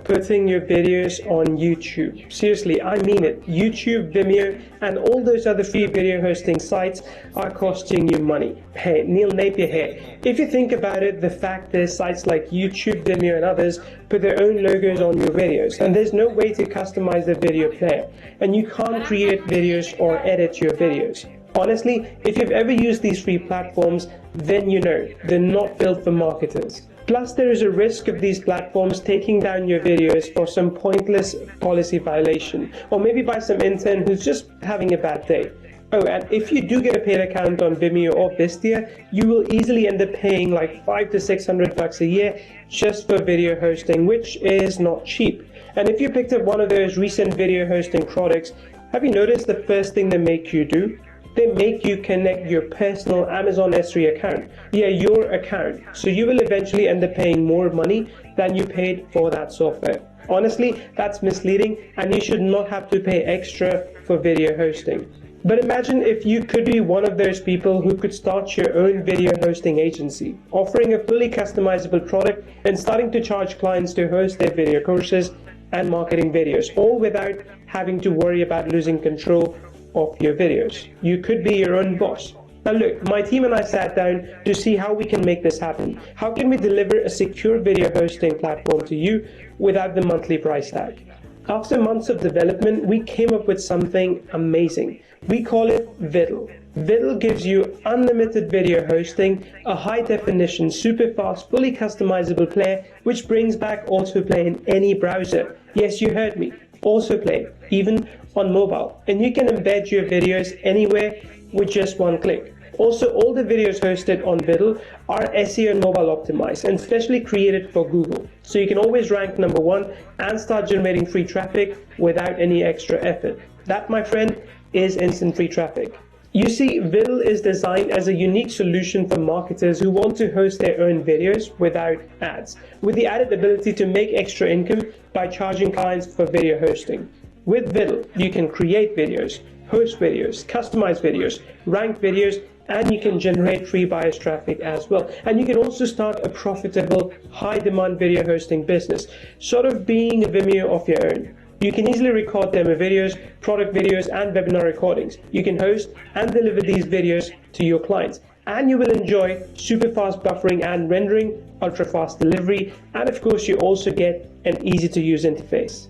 putting your videos on YouTube. Seriously, I mean it. YouTube, Vimeo, and all those other free video hosting sites are costing you money. Hey, Neil Napier here. If you think about it, the fact is sites like YouTube, Vimeo, and others put their own logos on your videos, and there's no way to customize the video player, and you can't create videos or edit your videos. Honestly, if you've ever used these free platforms, then you know they're not built for marketers. Plus, there is a risk of these platforms taking down your videos for some pointless policy violation, or maybe by some intern who's just having a bad day. Oh, and if you do get a paid account on Vimeo or Vistia, you will easily end up paying like $500 to $600 a year just for video hosting, which is not cheap. And if you picked up one of those recent video hosting products, have you noticed the first thing they make you do? They make you connect your personal Amazon S3 account. Yeah, your account. So you will eventually end up paying more money than you paid for that software. Honestly, that's misleading, and you should not have to pay extra for video hosting. But imagine if you could be one of those people who could start your own video hosting agency, offering a fully customizable product and starting to charge clients to host their video courses and marketing videos, all without having to worry about losing control of your videos. You could be your own boss. Now look, my team and I sat down to see how we can make this happen. How can we deliver a secure video hosting platform to you without the monthly price tag? After months of development, we came up with something amazing. We call it Viddle. Viddle gives you unlimited video hosting, a high-definition, super fast, fully customizable player which brings back autoplay in any browser. Yes, you heard me. Autoplay, even on mobile. And you can embed your videos anywhere with just one click. Also, all the videos hosted on Viddle are SEO and mobile optimized and specially created for Google. So you can always rank #1 and start generating free traffic without any extra effort. That, my friend, is instant free traffic. You see, Viddle is designed as a unique solution for marketers who want to host their own videos without ads, with the added ability to make extra income by charging clients for video hosting. With Viddle, you can create videos, host videos, customize videos, rank videos, and you can generate free bias traffic as well. And you can also start a profitable, high-demand video hosting business, sort of being a Vimeo of your own. You can easily record demo videos, product videos, and webinar recordings. You can host and deliver these videos to your clients. And you will enjoy super fast buffering and rendering, ultra fast delivery, and of course you also get an easy to use interface.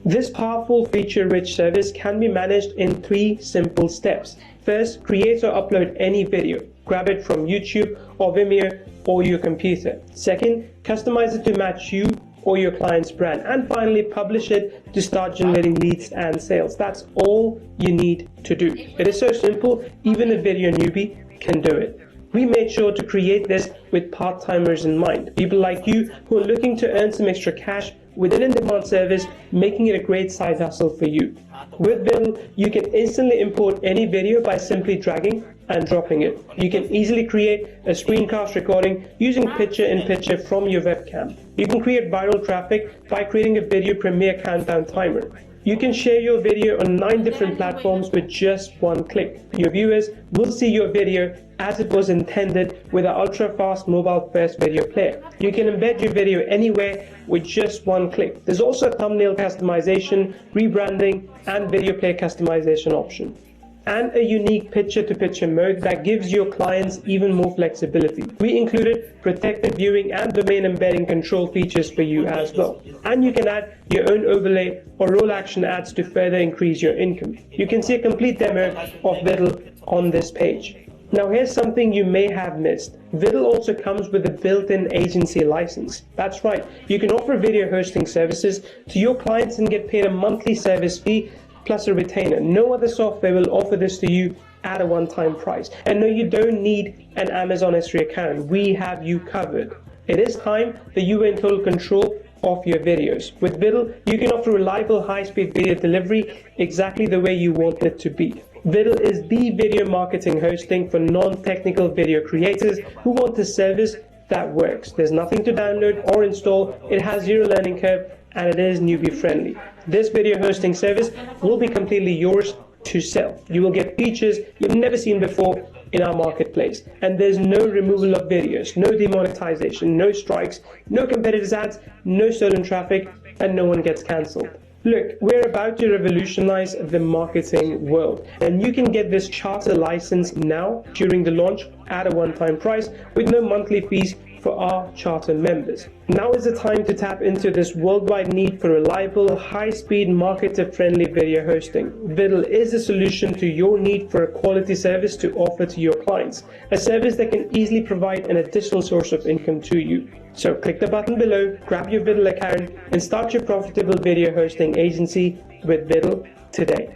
This powerful feature-rich service can be managed in 3 simple steps. First, create or upload any video. Grab it from YouTube or Vimeo or your computer. Second, customize it to match you or your client's brand. And finally, publish it to start generating leads and sales. That's all you need to do. It is so simple, even a video newbie can do it. We made sure to create this with part-timers in mind, people like you who are looking to earn some extra cash with an in-demand service, making it a great side hustle for you. With Viddle, you can instantly import any video by simply dragging and dropping it. You can easily create a screencast recording using picture-in-picture from your webcam. You can create viral traffic by creating a video premiere countdown timer. You can share your video on 9 different platforms with just one click. Your viewers will see your video as it was intended with an ultra-fast mobile-first video player. You can embed your video anywhere with just one click. There's also a thumbnail customization, rebranding, and video player customization option. And a unique picture-to-picture mode that gives your clients even more flexibility. We included protected viewing and domain embedding control features for you as well. And you can add your own overlay or roll action ads to further increase your income. You can see a complete demo of Viddle on this page. Now here's something you may have missed. Viddle also comes with a built-in agency license. That's right, you can offer video hosting services to your clients and get paid a monthly service fee plus a retainer. No other software will offer this to you at a one-time price. And no, you don't need an Amazon S3 account. We have you covered. It is time that you are in total control of your videos. With Viddle, you can offer reliable high-speed video delivery exactly the way you want it to be. Viddle is the video marketing hosting for non-technical video creators who want a service that works. There's nothing to download or install. It has zero learning curve and it is newbie friendly. This video hosting service will be completely yours to sell. You will get features you've never seen before in our marketplace. And there's no removal of videos, no demonetization, no strikes, no competitors ads, no stolen traffic, and no one gets cancelled. Look, we're about to revolutionize the marketing world, and you can get this charter license now during the launch at a one-time price with no monthly fees for our charter members. Now is the time to tap into this worldwide need for reliable, high-speed, marketer-friendly video hosting. Viddle is a solution to your need for a quality service to offer to your clients, a service that can easily provide an additional source of income to you. So click the button below, grab your Viddle account, and start your profitable video hosting agency with Viddle today.